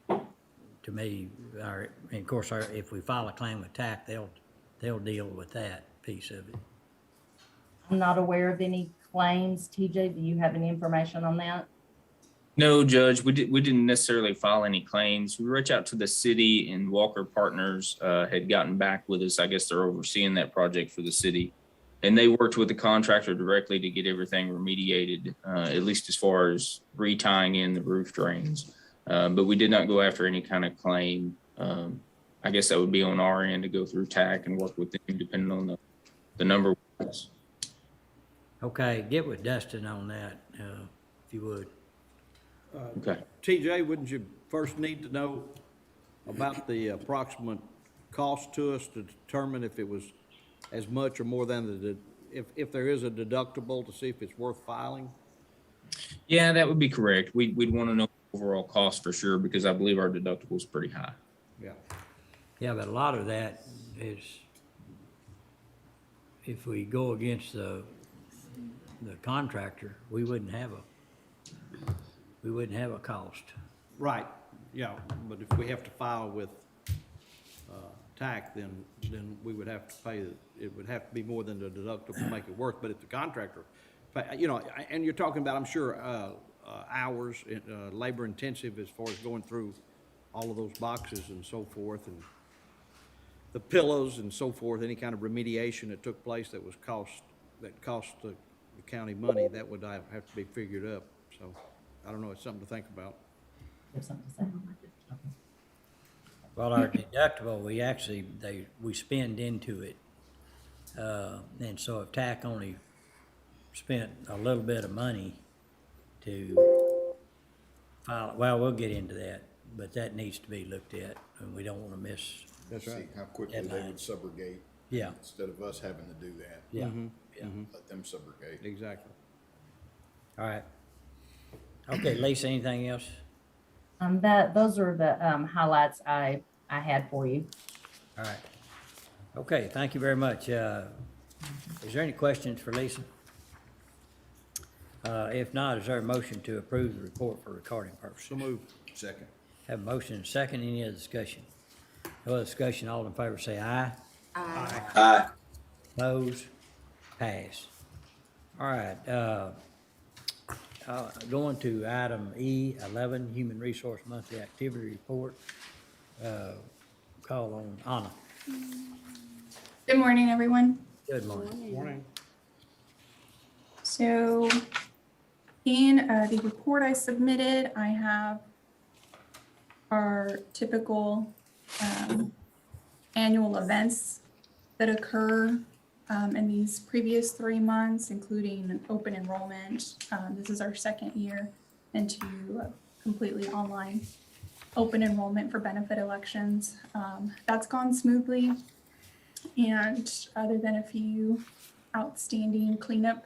to me, and of course, if we file a claim with TAC, they'll deal with that piece of it. I'm not aware of any claims. TJ, do you have any information on that? No, Judge, we didn't necessarily file any claims. We reached out to the city, and Walker Partners had gotten back with us. I guess they're overseeing that project for the city. And they worked with the contractor directly to get everything remediated, at least as far as retying in the roof drains. But we did not go after any kind of claim. I guess that would be on our end to go through TAC and work with them depending on the number. Okay, get with Dustin on that, if you would. Okay. TJ, wouldn't you first need to know about the approximate cost to us to determine if it was as much or more than if there is a deductible, to see if it's worth filing? Yeah, that would be correct. We'd want to know overall cost for sure, because I believe our deductible is pretty high. Yeah. Yeah, but a lot of that is, if we go against the contractor, we wouldn't have a cost. Right, yeah, but if we have to file with TAC, then we would have to pay, it would have to be more than the deductible to make it work. But if the contractor, and you're talking about, I'm sure, hours, labor intensive as far as going through all of those boxes and so forth, and the pillows and so forth, any kind of remediation that took place that cost the county money, that would have to be figured up. So I don't know, it's something to think about. There's something to say. Okay. Well, our deductible, we spend into it. And so if TAC only spent a little bit of money to file, well, we'll get into that, but that needs to be looked at, and we don't want to miss. That's right. See how quickly they would subrogate. Yeah. Instead of us having to do that. Yeah. Mm-hmm. Yeah. Let them subrogate. Exactly. All right. Okay, Lisa, anything else? Those are the highlights I had for you. All right. Okay, thank you very much. Is there any questions for Lisa? If not, is there a motion to approve the report for recording purposes? So moved. Second. Have a motion and a second. Any other discussion? No other discussion. All in favor say aye. Aye. Aye. Opposed? Pass. All right. Going to item E11, Human Resource Monthly Activity Report. Call on Anna. Good morning, everyone. Good morning. Morning. So in the report I submitted, I have our typical annual events that occur in these previous 3 months, including an open enrollment. This is our second year into completely online open enrollment for benefit elections. That's gone smoothly. And other than a few outstanding cleanup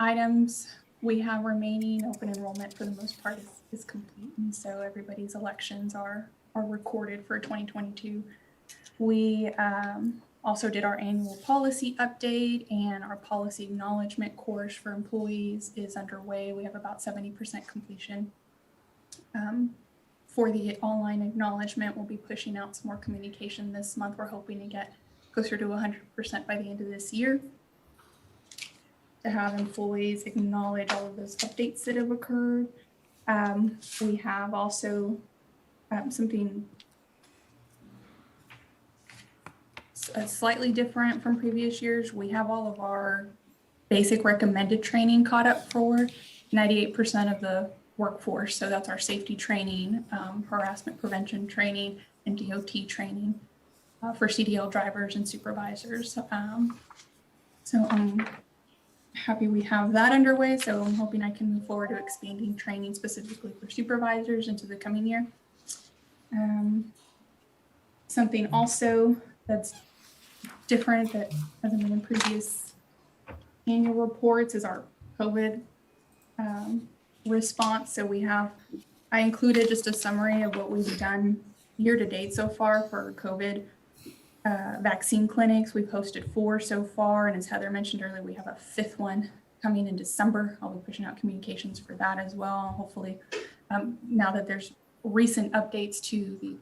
items, we have remaining open enrollment for the most part is complete. And so everybody's elections are recorded for 2022. We Also did our annual policy update, and our policy acknowledgement course for employees is underway. We have about 70% completion. For the online acknowledgement, we'll be pushing out some more communication this month. We're hoping to get closer to 100% by the end of this year, to have employees acknowledge all of those updates that have occurred. We have also something slightly different from previous years. We have all of our basic recommended training caught up for 98% of the workforce. So that's our safety training, harassment prevention training, and DOT training for CDL drivers and supervisors. So I'm happy we have that underway. So I'm hoping I can move forward to expanding training specifically for supervisors into the coming year. Something also that's different that hasn't been in previous annual reports is our COVID response. So I included just a summary of what we've done year to date so far for COVID vaccine clinics. We've hosted 4 so far, and as Heather mentioned earlier, we have a 5th one coming in December. I'll be pushing out communications for that as well. Hopefully, now that there's recent updates to the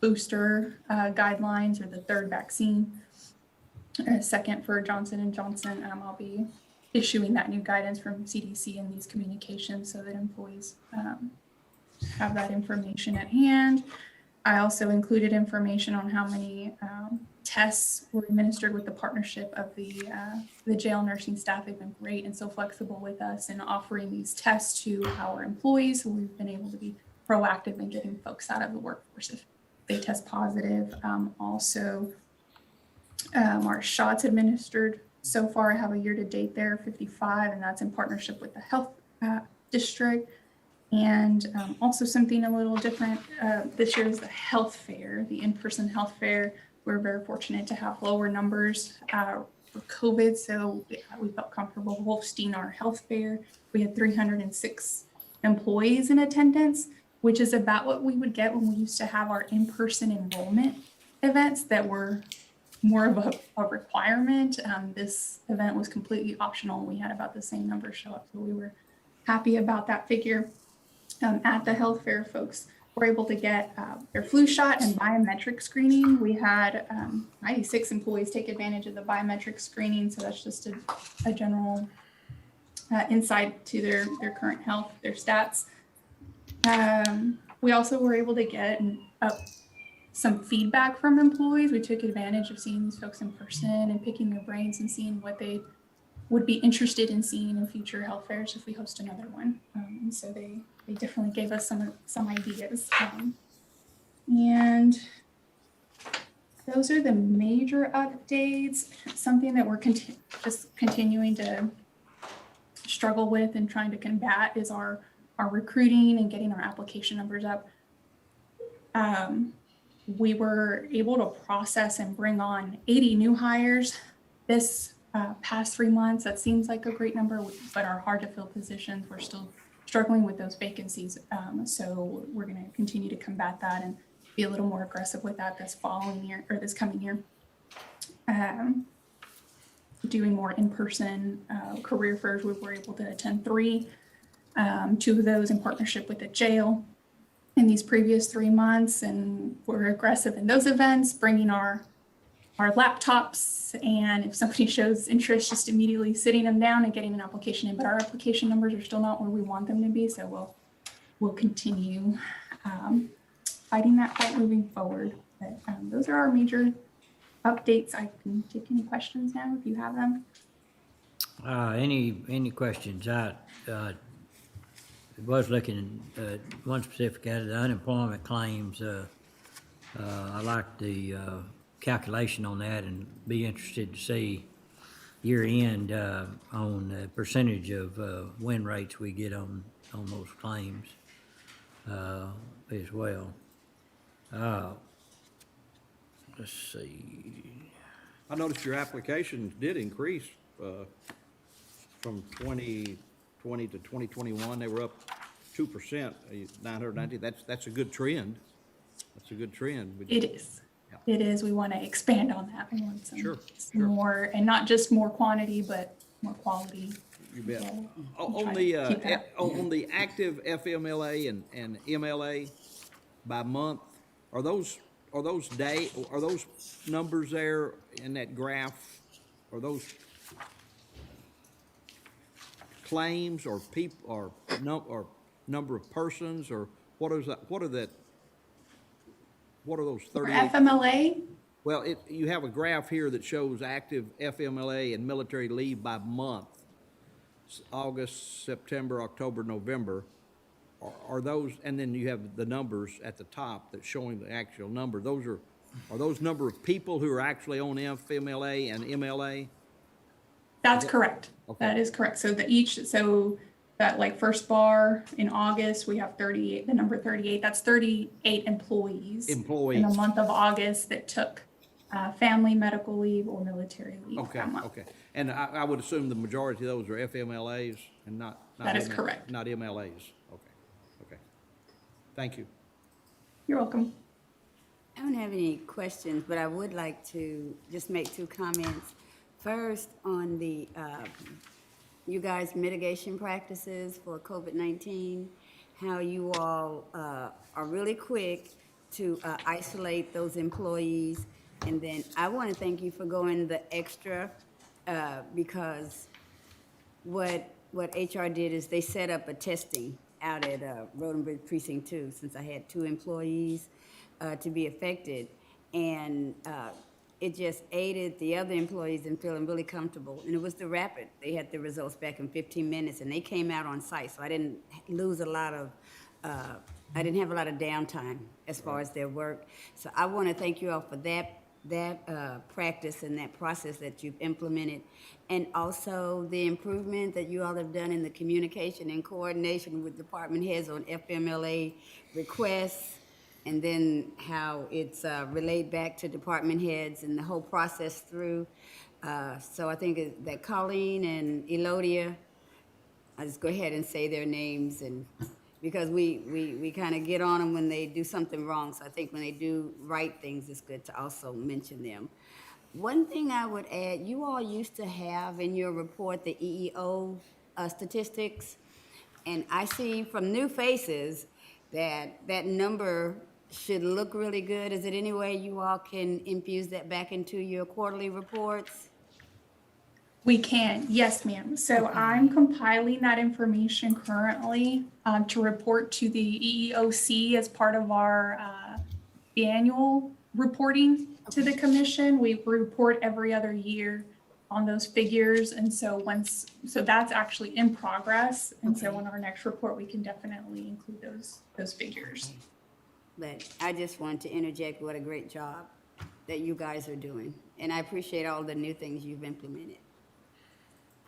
booster guidelines, or the 3rd vaccine, 2nd for Johnson & Johnson, I'll be issuing that new guidance from CDC in these communications so that employees have that information at hand. I also included information on how many tests were administered with the partnership of the jail nursing staff. They've been great and so flexible with us in offering these tests to our employees. So we've been able to be proactive in getting folks out of the workforce if they test positive. Also, our shots administered so far, I have a year to date there, 55, and that's in partnership with the health district. And also something a little different this year is the health fair, the in-person health fair. We're very fortunate to have lower numbers for COVID, so we felt comfortable hosting our health fair. We had 306 employees in attendance, which is about what we would get when we used to have our in-person enrollment events that were more of a requirement. This event was completely optional. We had about the same number show up, so we were happy about that figure. At the health fair, folks were able to get their flu shot and biometric screening. We had 96 employees take advantage of the biometric screening, so that's just a general insight to their current health, their stats. We also were able to get some feedback from employees. We took advantage of seeing these folks in person and picking their brains and seeing what they would be interested in seeing in future health fairs if we host another one. So they definitely gave us some ideas. And those are the major updates. Something that we're just continuing to struggle with and trying to combat is our recruiting and getting our application numbers up. We were able to process and bring on 80 new hires this past 3 months. That seems like a great number, but our hard to fill positions, we're still struggling with those vacancies. So we're going to continue to combat that and be a little more aggressive with that this following year or this coming year. Doing more in-person career fairs. We were able to attend 3, 2 of those in partnership with the jail in these previous 3 months, and we're aggressive in those events, bringing our laptops, and if somebody shows interest, just immediately sitting them down and getting an application in. But our application numbers are still not where we want them to be, so we'll continue fighting that fight moving forward. But those are our major updates. I can take any questions now if you have them. Any questions? I was looking at one specific out of the unemployment claims. I like the calculation on that and be interested to see year end on the percentage of win rates we get on those claims as well. Let's see. I noticed your applications did increase from 2020 to 2021. They were up 2%, 990. That's a good trend. That's a good trend. It is. it is, we want to expand on that. We want some, Sure, some more, and not just more quantity, but more quality. You bet. So, On try the, to keep that. on the active FMLA and MLA by month, are those numbers there in that graph? Are those claims or or number of persons, or what is that, what are those For 38? FMLA, Well, you have a graph here that shows active FMLA and military leave by month. August, September, October, November. Are those, and then you have the numbers at the top that's showing the actual number. Are those number of people who are actually on FMLA and MLA? that's correct. Okay. That is correct. So so that like first bar in August, we have 38, the number 38, that's 38 employees. Employees. In the month of August that took family medical leave or military leave Okay, that month. okay. And I would assume the majority of those are FMLAs and not. That is correct. Not MLAs. Okay, okay. Thank you. You're welcome. I don't have any questions, but I would like to just make two comments. First, on the, you guys' mitigation practices for COVID-19, how you all are really quick to isolate those employees. And then I want to thank you for going the extra, because what HR did is they set up a testing out at Rodenbridge Precinct 2, since I had 2 employees to be affected. And it just aided the other employees in feeling really comfortable. And it was the rapid. They had the results back in 15 minutes, and they came out on site. So I didn't lose a lot of, I didn't have a lot of downtime as far as their work. So I want to thank you all for that practice and that process that you've implemented, and also the improvement that you all have done in the communication and coordination with department heads on FMLA requests, and then how it's relayed back to department heads and the whole process through. So I think that Colleen and Elodia, I'll just go ahead and say their names, and because we kind of get on them when they do something wrong. So I think when they do right things, it's good to also mention them. One thing I would add, you all used to have in your report the EEO statistics, and I see from new faces that number should look really good. Is it any way you all can infuse that back into your quarterly reports? We can, yes, ma'am. So I'm compiling that information currently to report to the EEOC as part of our annual reporting to the commission. We report every other year on those figures. And so so that's actually in progress. And so on our next report, we can definitely include those figures. But I just want to interject what a great job that you guys are doing. And I appreciate all the new things you've implemented.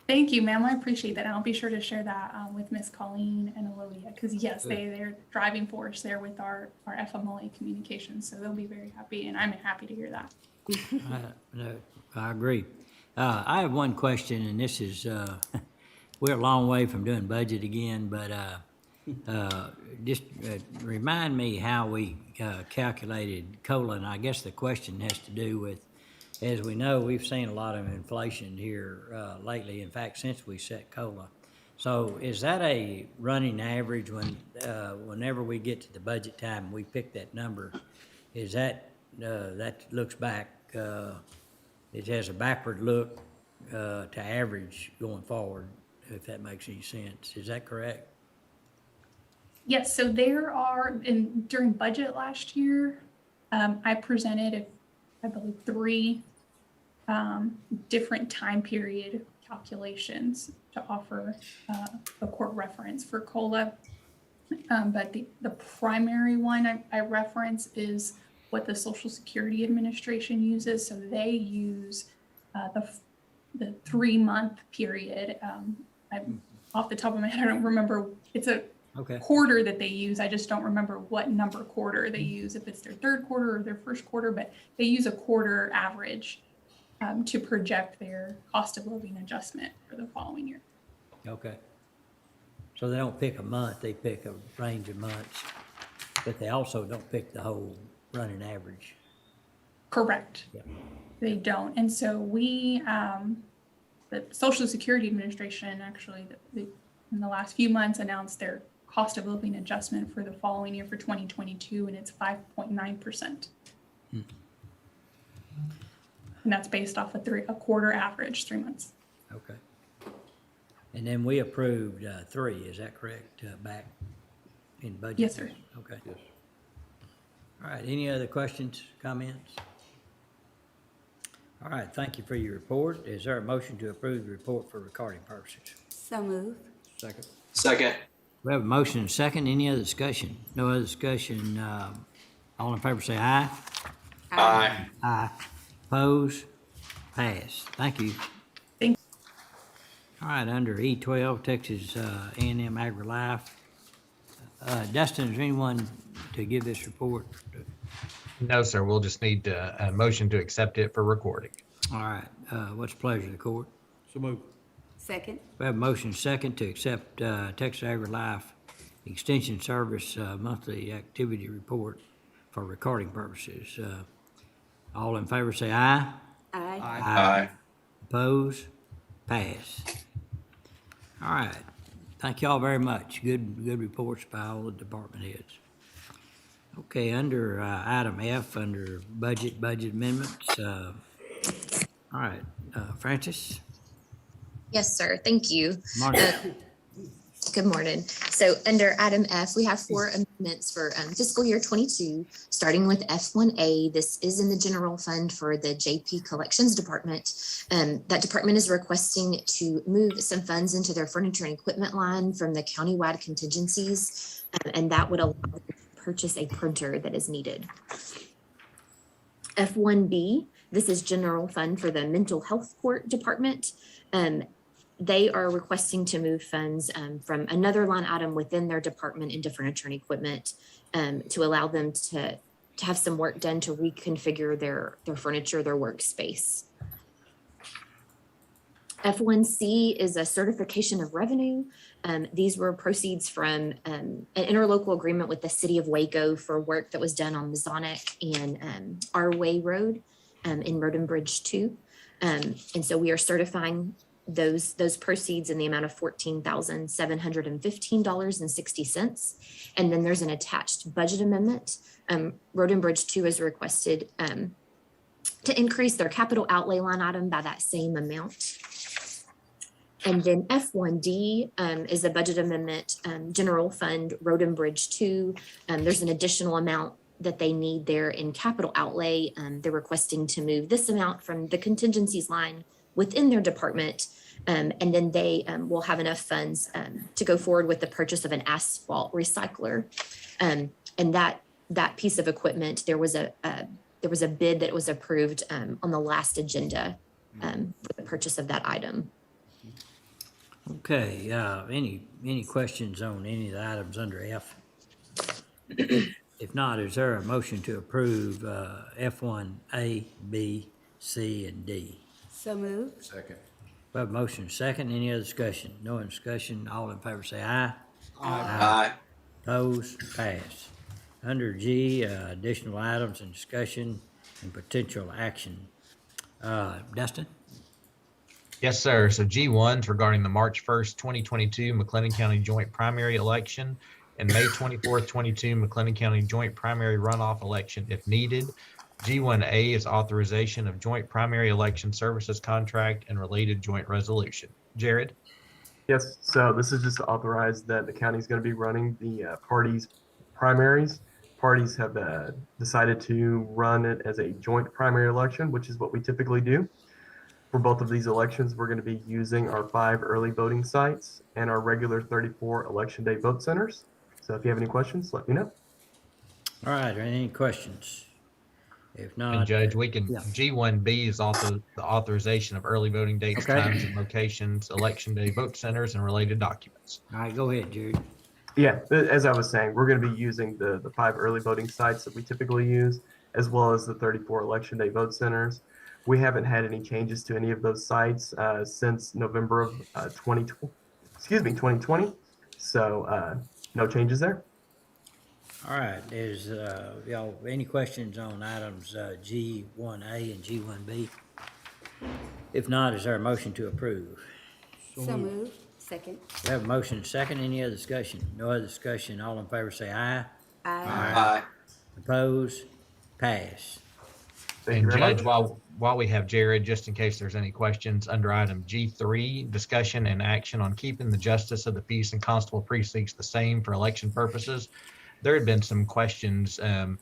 Thank you, ma'am. I appreciate that. And I'll be sure to share that with Miss Colleen and Elodia, because yes, they're driving force there with our FMLA communications. So they'll be very happy, and I'm happy to hear that. No, I agree. I have one question, and this is, we're a long way from doing budget again, but just remind me how we calculated COLA, and I guess the question has to do with, as we know, we've seen a lot of inflation here lately, in fact, since we set COLA. So is that a running average whenever we get to the budget time, we pick that number? Is that looks back, it has a backward look to average going forward, if that makes any sense. Is that correct? Yes, so there are, during budget last year, I presented, I believe, 3 different time period calculations to offer a court reference for COLA. But the primary one I reference is what the Social Security Administration uses. So they use the 3-month period. Off the top of my head, I don't remember. It's a quarter that they use. I just don't remember what number quarter they use, if it's their 3rd quarter or their 1st quarter, but they use a quarter average to project their cost of living adjustment for the following year. Okay. So they don't pick a month, they pick a range of months, but they also don't pick the whole running average. Correct. Yeah. They don't. And so we, the Social Security Administration actually, in the last few months announced their cost of living adjustment for the following year for 2022, and it's 5.9%. Hmm. And that's based off a quarter average, 3 months. Okay. And then we approved 3, is that correct, back in budget? Yes, sir. Okay. Yes. All right, any other questions, comments? All right, thank you for your report. Is there a motion to approve the report for recording purposes? So moved. Second. Second. We have a motion and a second. Any other discussion? No other discussion. All in favor say aye. Aye. Aye. Oppose? Pass. Thank you. Thank All right, under E12, Texas A&M AgriLife. Dustin, is there anyone to give this report? No, sir. We'll just need a motion to accept it for recording. All right, what's the pleasure of the court? So move. Second. We have a motion second to accept Texas AgriLife Extension Service monthly activity report for recording purposes. All in favor say aye. Aye. Aye. Oppose? Pass. All right. Thank you all very much. Good reports by all the department heads. Okay, under item F, under budget amendments. All right, Francis? Yes, sir. Thank you. Morning. Good morning. So under item F, we have 4 amendments for fiscal year 22, starting with F1A. This is in the general fund for the JP Collections Department. That department is requesting to move some funds into their furniture and equipment line from the countywide contingencies, and that would allow them to purchase a printer that is needed. F1B, this is general fund for the mental health court department. They are requesting to move funds from another line item within their department into furniture and equipment to allow them to have some work done to reconfigure their furniture, their workspace. F1C is a certification of revenue. These were proceeds from an interlocal agreement with the city of Waco for work that was done on Masonic and Our Way Road in Road and Bridge 2. And so we are certifying those proceeds in the amount of $14,715.60. And then there's an attached budget amendment. Road and Bridge 2 has requested to increase their capital outlay line item by that same amount. And then F1D is a budget amendment, general fund, Road and Bridge 2. There's an additional amount that they need there in capital outlay. They're requesting to move this amount from the contingencies line within their department. And then they will have enough funds to go forward with the purchase of an asphalt recycler. And that piece of equipment, there was a bid that was approved on the last agenda for the purchase of that item. Okay, any questions on any of the items under F? If not, is there a motion to approve F1A, B, C, and D? So moved. Second. We have a motion second. Any other discussion? No other discussion. All in favor say aye. Aye. Opposed? Pass. Under G, additional items and discussion and potential action. Dustin? Yes, sir. So G1's regarding the March 1st, 2022 McLennan County Joint Primary Election and May 24th, 22 McLennan County Joint Primary Runoff Election if needed. G1A is authorization of joint primary election services contract and related joint resolution. Jared? Yes, so this is just to authorize that the county is going to be running the parties' primaries. Parties have decided to run it as a joint primary election, which is what we typically do. For both of these elections, we're going to be using our 5 early voting sites and our regular 34 election day vote centers. So if you have any questions, let me know. All right, are any questions? If not. And Judge, we can, yeah. G1B is also the authorization of early voting dates, Okay. times, and locations, election day vote centers, and related documents. All right, go ahead, Jared. Yeah, as I was saying, we're going to be using the 5 early voting sites that we typically use, as well as the 34 election day vote centers. We haven't had any changes to any of those sites since November of 2020. So no changes there. All right, is, y'all, any questions on items, G1A and G1B? If not, is there a motion to approve? So moved. Second. We have a motion and second. Any other discussion? No other discussion. All in favor say aye. Aye. Opposed? Pass. Thank you And very Judge, much. while we have Jared, just in case there's any questions, under item G3, discussion and action on keeping the justice of the peace and constable precincts the same for election purposes. There had been some questions a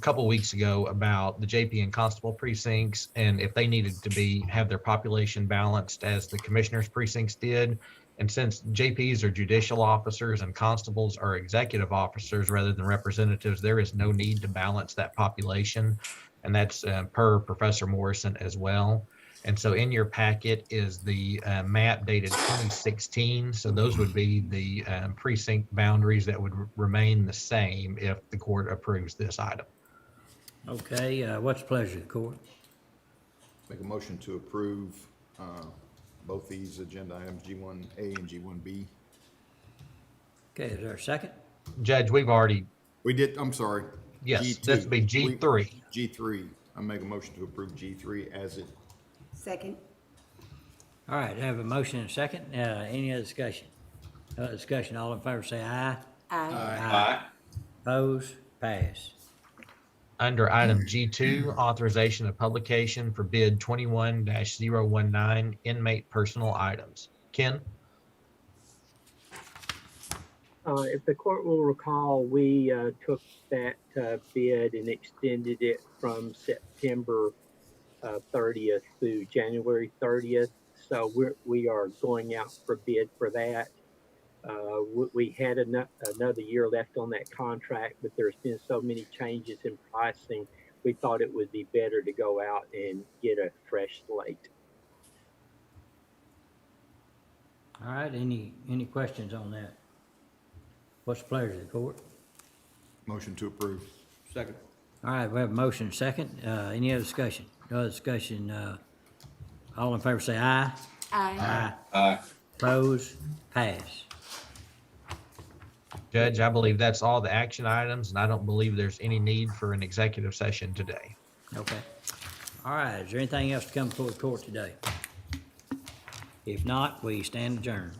couple of weeks ago about the JP and constable precincts and if they needed to have their population balanced as the commissioners precincts did. And since JPs are judicial officers and constables are executive officers rather than representatives, there is no need to balance that population. And that's per Professor Morrison as well. And so in your packet is the map dated 2016. So those would be the precinct boundaries that would remain the same if the court approves this item. Okay, what's the pleasure of the court? Make a motion to approve both these agenda items, G1A and G1B. Okay, is there a second? Judge, we've already, We did, I'm sorry. yes, G2. this would be G3. G3. I make a motion to approve G3 as it. Second. All right, I have a motion and a second. Any other discussion? No other discussion. All in favor say aye. Aye. Opposed? Pass. Under item G2, authorization of publication for bid 21-019 inmate personal items. Ken? If the court will recall, we took that bid and extended it from September 30th through January 30th. So we are going out for bid for that. We had another year left on that contract, but there's been so many changes in pricing, we thought it would be better to go out and get a fresh slate. All right, any questions on that? What's the pleasure of the court? Motion to approve. Second. All right, we have a motion and a second. Any other discussion? No other discussion. All in favor say aye. Aye. Opposed? Pass. Judge, I believe that's all the action items, and I don't believe there's any need for an executive session today. Okay. All right, is there anything else to come before the court today? If not, we stand adjourned.